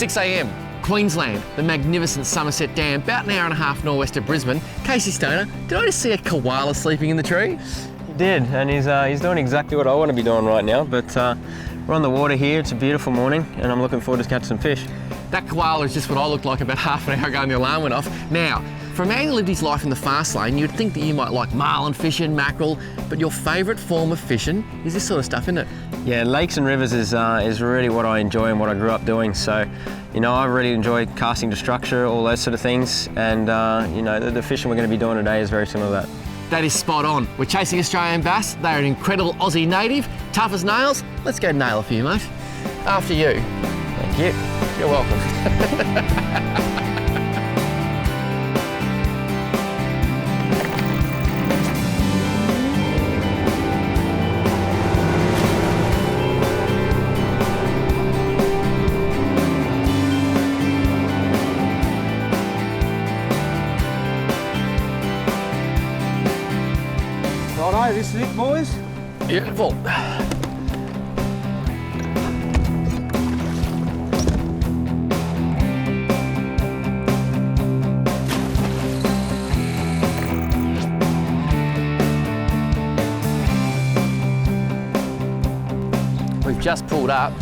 6 a.m, Queensland, the magnificent Sommerset Dam, about an hour and a half northwest of Brisbane. Casey Stoner, did I just see a koala sleeping in the tree? He did, and he's doing exactly what I want to be doing right now, but we're on the water here. It's a beautiful morning, and I'm looking forward to catching some fish. That koala is just what I looked like about half an hour ago and the alarm went off. Now, for a man who lived his life in the fast lane, you'd think that you might like marlin fishing, mackerel, but your favourite form of fishing is this sort of stuff, isn't it? Yeah, lakes and rivers is really what I enjoy and what I grew up doing. So, you know, I really enjoy casting to structure, all those sort of things, and you know, the fishing we're going to be doing today is very similar to that. That is spot on. We're chasing Australian bass. They're an incredible Aussie native, tough as nails. Let's go nail a few, mate. After you. Thank you. You're welcome. Righto, this is it, boys. Beautiful. We've just pulled up.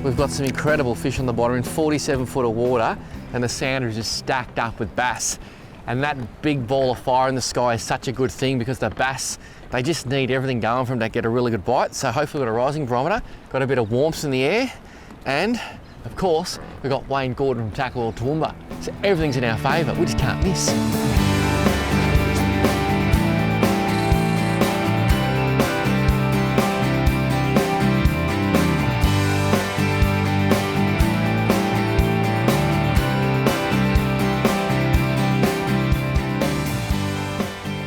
We've got some incredible fish on the bottom in 47 foot of water, and the sounder is just stacked up with bass. And that big ball of fire in the sky is such a good thing because the bass, they just need everything going for them to get a really good bite. So hopefully we've got a rising barometer, got a bit of warmth in the air, and of course, we've got Wayne Gordon from Tackle World Toowoomba. So everything's in our favour, we just can't miss.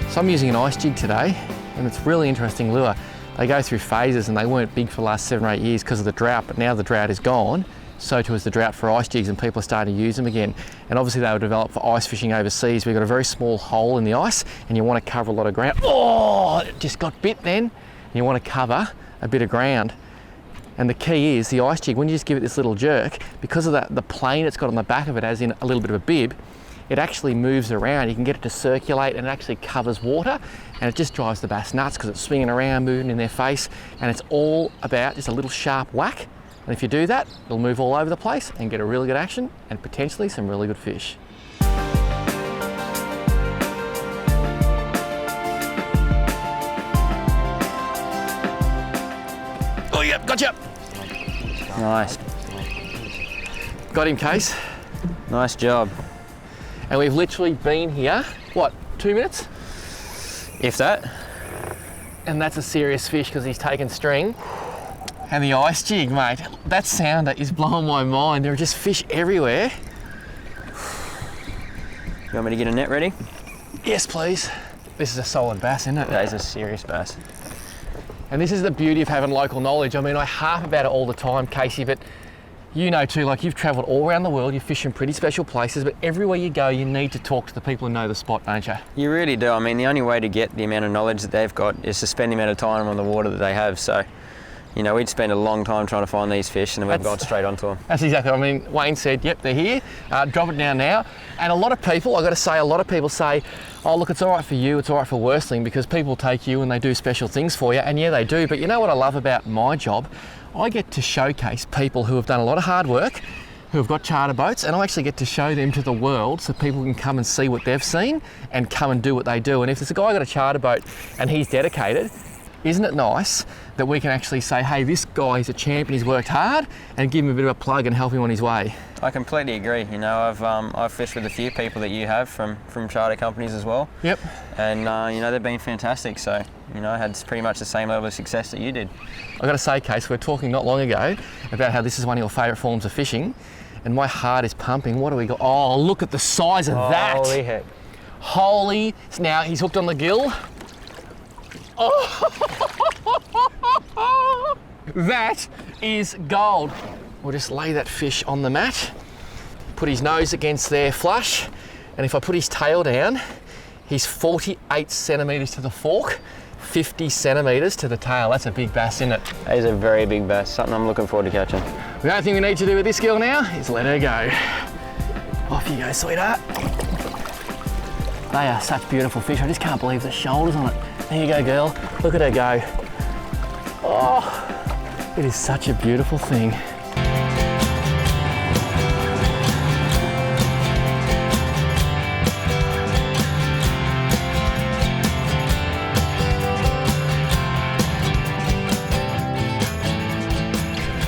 So I'm using an ice jig today, and it's a really interesting lure. They go through phases and they weren't big for the last 7 or 8 years because of the drought, but now the drought is gone, so too is the drought for ice jigs and people are starting to use them again. And obviously they were developed for ice fishing overseas. We've got a very small hole in the ice and you want to cover a lot of ground. Oh, it just got bit then. And you want to cover a bit of ground. And the key is the ice jig, when you just give it this little jerk, because of the plane it's got on the back of it, as in a little bit of a bib, it actually moves around. You can get it to circulate and it actually covers water, and it just drives the bass nuts because it's swinging around, moving in their face, and it's all about just a little sharp whack. And if you do that, it'll move all over the place and get a really good action and potentially some really good fish. Oh yeah, gotcha! Nice. Got him, Case. Nice job. And we've literally been here, what, 2 minutes? If that. And that's a serious fish because he's taken string. And the ice jig, mate, that sounder is blowing my mind. There are just fish everywhere. You want me to get a net ready? Yes, please. This is a solid bass, isn't it? That is a serious bass. And this is the beauty of having local knowledge. I mean, I harp about it all the time, Casey, but you know too, like you've travelled all around the world, you fish in pretty special places, but everywhere you go, you need to talk to the people who know the spot, don't you? You really do. I mean, the only way to get the amount of knowledge that they've got is to spend the amount of time on the water that they have. So, you know, we'd spend a long time trying to find these fish, and then we've gone straight onto them. That's exactly, I mean, Wayne said, yep, they're here, drop it down now. And a lot of people, I've got to say, a lot of people say, oh look, it's all right for you, it's all right for Worstling, because people take you and they do special things for you, and yeah, they do. But you know what I love about my job? I get to showcase people who have done a lot of hard work, who have got charter boats, and I actually get to show them to the world so people can come and see what they've seen and come and do what they do. And if there's a guy got a charter boat and he's dedicated, isn't it nice that we can actually say, hey, this guy is a champion, he's worked hard, and give him a bit of a plug and help him on his way? I completely agree. You know, I've fished with a few people that you have from charter companies as well. Yep. And you know, they've been fantastic. So, you know, I had pretty much the same level of success that you did. I've got to say, Case, we were talking not long ago about how this is one of your favourite forms of fishing, and my heart is pumping. What do we got? Oh, look at the size of that. Holy heck. Holy, now he's hooked on the gill. Oh, that is gold. We'll just lay that fish on the mat, put his nose against there flush, and if I put his tail down, he's 48 centimetres to the fork, 50 centimetres to the tail. That's a big bass, isn't it? That is a very big bass, something I'm looking forward to catching. The only thing we need to do with this girl now is let her go. Off you go, sweetheart. They are such beautiful fish. I just can't believe the shoulders on it. There you go, girl. Look at her go. Oh, it is such a beautiful thing.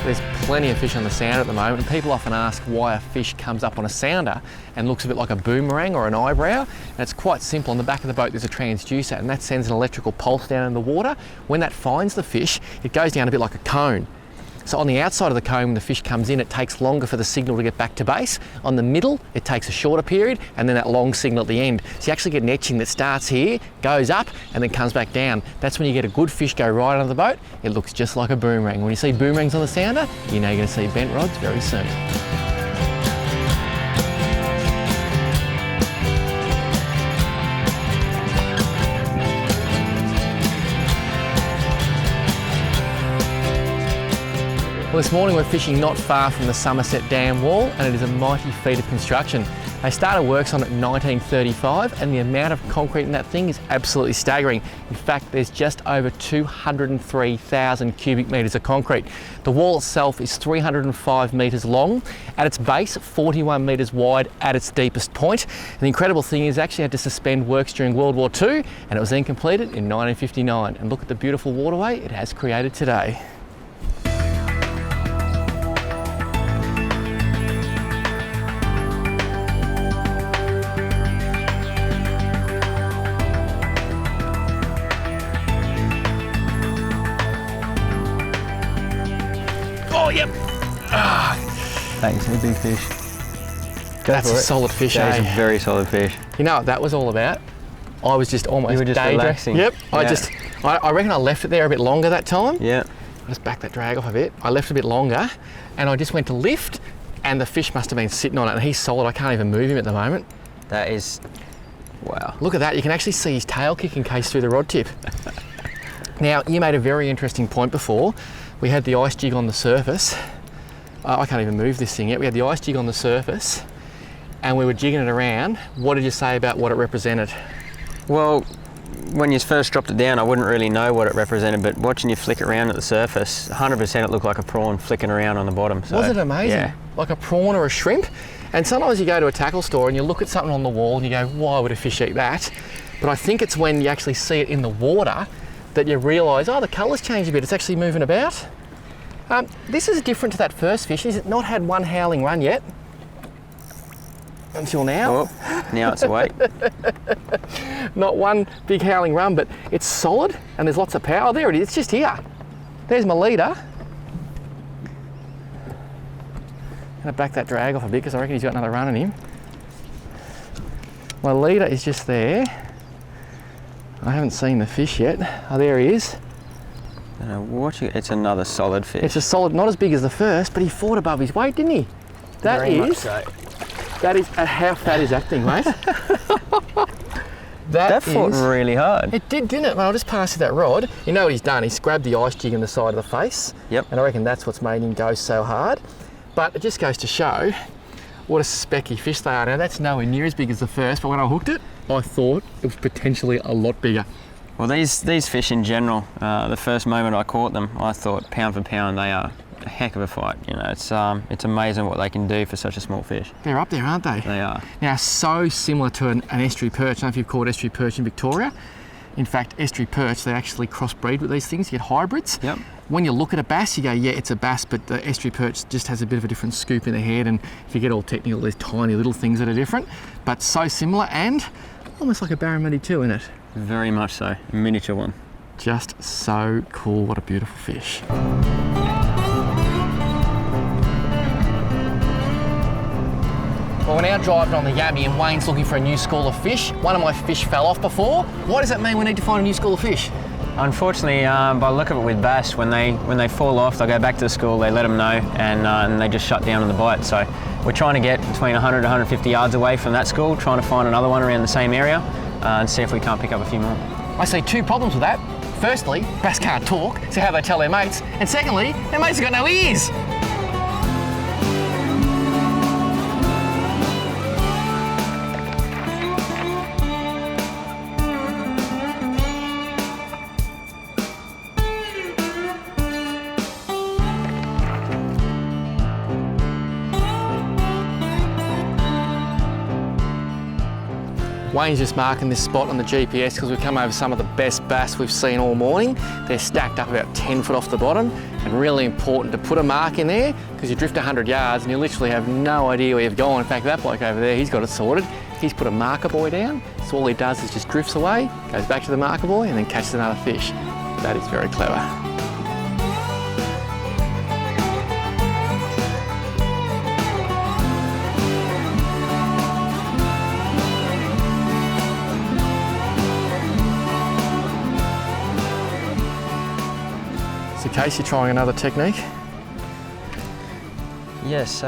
There's plenty of fish on the sounder at the moment, and people often ask why a fish comes up on a sounder and looks a bit like a boomerang or an eyebrow. And it's quite simple. On the back of the boat there's a transducer, and that sends an electrical pulse down in the water. When that finds the fish, it goes down a bit like a cone. So on the outside of the cone, when the fish comes in, it takes longer for the signal to get back to base. On the middle, it takes a shorter period, and then that long signal at the end. So you actually get an etching that starts here, goes up, and then comes back down. That's when you get a good fish go right under the boat. It looks just like a boomerang. When you see boomerangs on the sounder, you know you're going to see bent rods very soon. Well, this morning we're fishing not far from the Sommerset Dam wall, and it is a mighty feat of construction. They started works on it in 1935, and the amount of concrete in that thing is absolutely staggering. In fact, there's just over 203,000 cubic metres of concrete. The wall itself is 305 metres long. At its base, 41 metres wide at its deepest point. And the incredible thing is, it actually had to suspend works during World War II, and it was then completed in 1959. And look at the beautiful waterway it has created today. Oh, yep. Thanks, a big fish. That's a solid fish, That eh? is a very solid fish. You know what that was all about? I was just almost You were just relaxing. Yep. Yeah. I reckon I left it there a bit longer that time. Yeah. I just backed that drag off a bit. I left it a bit longer, and I just went to lift, and the fish must have been sitting on it, and he's solid. I can't even move him at the moment. That is, wow. Look at that. You can actually see his tail kicking case through the rod tip. Now, you made a very interesting point before. We had the ice jig on the surface. I can't even move this thing yet. We had the ice jig on the surface, and we were jigging it around. What did you say about what it represented? Well, when you first dropped it down, I wouldn't really know what it represented, but watching you flick it around at the surface, 100% it looked like a prawn flicking around on the bottom. So, was it amazing? Yeah. Like a prawn or a shrimp. And sometimes you go to a tackle store and you look at something on the wall and you go, why would a fish eat that? But I think it's when you actually see it in the water that you realise, oh, the colour's changed a bit, it's actually moving about. This is different to that first fish. It's not had one howling run yet. Until now. Oh, now it's awake. Not one big howling run, but it's solid and there's lots of power. There it is, it's just here. There's my leader. I'm gonna back that drag off a bit because I reckon he's got another run in him. My leader is just there. I haven't seen the fish yet. Oh, there he is. It's another solid fish. It's a solid, not as big as the first, but he fought above his weight, didn't he? Very much so. That is, how fat is that thing, mate? That fought really hard. It did, didn't it? Well, I'll just pass you that rod. You know what he's done? He's grabbed the ice jig in the side of the face. Yep. And I reckon that's what's made him go so hard. But it just goes to show what a specky fish they are. Now, that's nowhere near as big as the first, but when I hooked it, I thought it was potentially a lot bigger. Well, these fish in general, the first moment I caught them, I thought pound for pound they are a heck of a fight. You know, it's amazing what they can do for such a small fish. They're up there, aren't they? They are. Now, so similar to an estuary perch. I don't know if you've caught estuary perch in Victoria. In fact, estuary perch, they actually crossbreed with these things. You get hybrids. Yep. When you look at a bass, you go, yeah, it's a bass, but the estuary perch just has a bit of a different scoop in the head, and if you get all technical, there's tiny little things that are different, but so similar, and almost like a barramundi too, isn't it? Very much so. A miniature one. Just so cool. What a beautiful fish. Well, we're now driving on the Yabby and Wayne's looking for a new school of fish. One of my fish fell off before. What does that mean we need to find a new school of fish? Unfortunately, by the look of it with bass, when they fall off, they go back to the school, they let them know, and they just shut down on the bite. So we're trying to get between 100 to 150 yards away from that school, trying to find another one around the same area, and see if we can't pick up a few more. I see two problems with that. Firstly, bass can't talk, so how they tell their mates. And secondly, their mates have got no ears. Wayne's just marking this spot on the GPS because we've come over some of the best bass we've seen all morning. They're stacked up about 10 foot off the bottom, and really important to put a mark in there because you drift 100 yards and you literally have no idea where you've gone. In fact, that bloke over there, he's got it sorted. He's put a marker buoy down, so all he does is just drifts away, goes back to the marker buoy and then catches another fish. That is very clever. So Casey, trying another technique? Yes,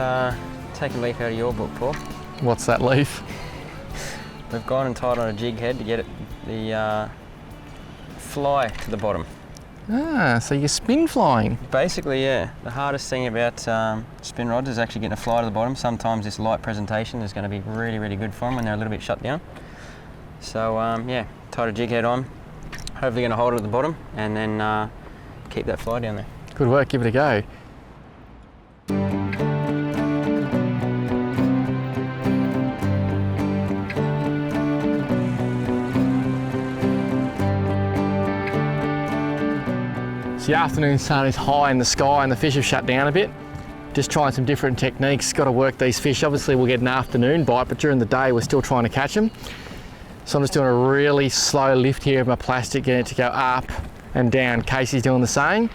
take a leaf out of your book, Paul. What's that leaf? We've gone and tied on a jig head to get the fly to the bottom. Ah, so you're spin flying. Basically, yeah. The hardest thing about spin rods is actually getting a fly to the bottom. Sometimes this light presentation is going to be really, really good for them when they're a little bit shut down. So yeah, tied a jig head on. Hopefully going to hold it at the bottom and then keep that fly down there. Good work, give it a go. The afternoon sun is high in the sky and the fish have shut down a bit. Just trying some different techniques, got to work these fish. Obviously we'll get an afternoon bite, but during the day we're still trying to catch them. So I'm just doing a really slow lift here of my plastic, getting it to go up and down. Casey's doing the same.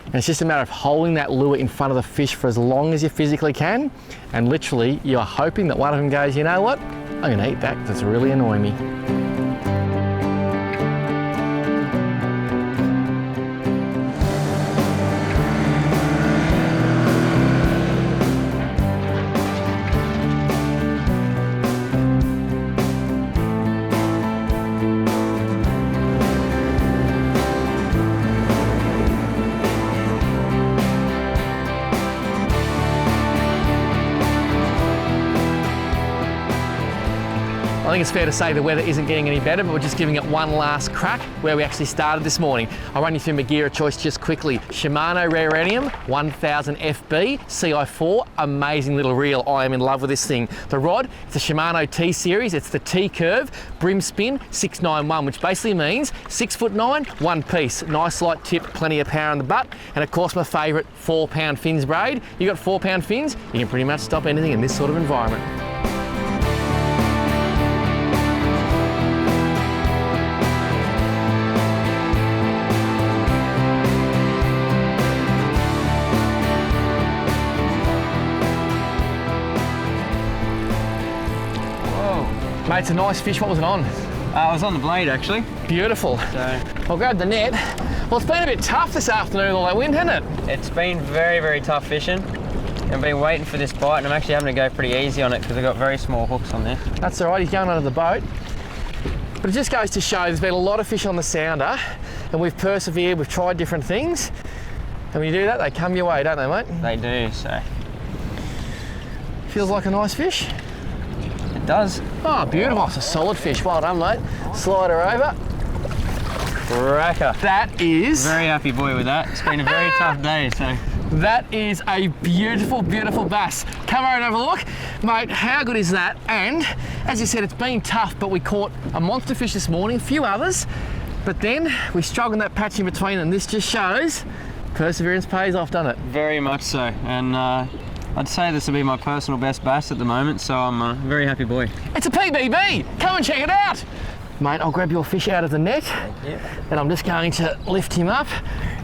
And it's just a matter of holding that lure in front of the fish for as long as you physically can. And literally you're hoping that one of them goes, you know what, I'm going to eat that because it's really annoying me. I think it's fair to say the weather isn't getting any better, but we're just giving it one last crack where we actually started this morning. I'll run you through my gear of choice just quickly. Shimano Rarenium 1000 FB CI4, amazing little reel. I am in love with this thing. The rod, it's a Shimano T series. It's the T curve brim spin 691, which basically means 6'9", one piece. Nice light tip, plenty of power on the butt, and of course my favourite 4-pound fins braid. You got 4-pound fins, you can pretty much stop anything in this sort of environment. Mate, it's a nice fish. What was it on? I was on the blade actually. Beautiful. So I'll grab the net. Well, it's been a bit tough this afternoon with all that wind, hasn't it? it's been very, very tough fishing. I've been waiting for this bite and I'm actually having to go pretty easy on it because I've got very small hooks on there. That's all right, he's going under the boat. But it just goes to show there's been a lot of fish on the sounder and we've persevered, we've tried different things. And when you do that, they come your way, don't they, mate? They do, so. Feels like a nice fish. It does. Oh, beautiful. It's a solid fish. Well done, mate. Slide her over. Cracker. That is... Very happy boy with that. It's been a very tough day, so. That is a beautiful, beautiful bass. Come over and have a look. Mate, how good is that? And as you said, it's been tough, but we caught a monster fish this morning, a few others, but then we struggled in that patch in between, and this just shows perseverance pays off, doesn't it? Very much so. And I'd say this will be my personal best bass at the moment, so I'm a very happy boy. It's a PBB. Come and check it out. Mate, I'll grab your fish out of the net. Thank you. And I'm just going to lift him up.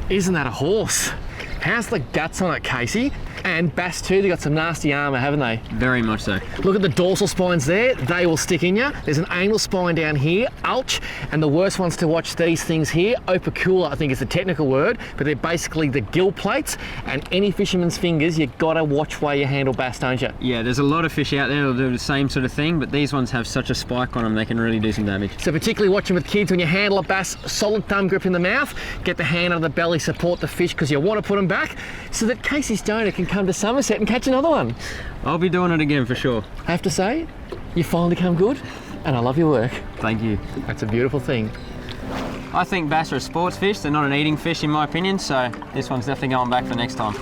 Isn't that a horse? How's the guts on it, Casey? And bass too, they've got some nasty armour, haven't they? Very much so. Look at the dorsal spines there, they will stick in you. There's an anal spine down here, ouch. And the worst ones to watch, these things here, opercula, I think is the technical word, but they're basically the gill plates, and any fisherman's fingers, you've got to watch where you handle bass, don't you? Yeah, there's a lot of fish out there that'll do the same sort of thing, but these ones have such a spike on them, they can really do some damage. So particularly watching with kids, when you handle a bass, solid thumb grip in the mouth, get the hand on the belly, support the fish, because you want to put them back, so that Casey Stoner can come to Sommerset and catch another one. I'll be doing it again for sure. I have to say, you finally come good, and I love your work. Thank you. That's a beautiful thing. I think bass are a sports fish, they're not an eating fish in my opinion, so this one's definitely going back for next time.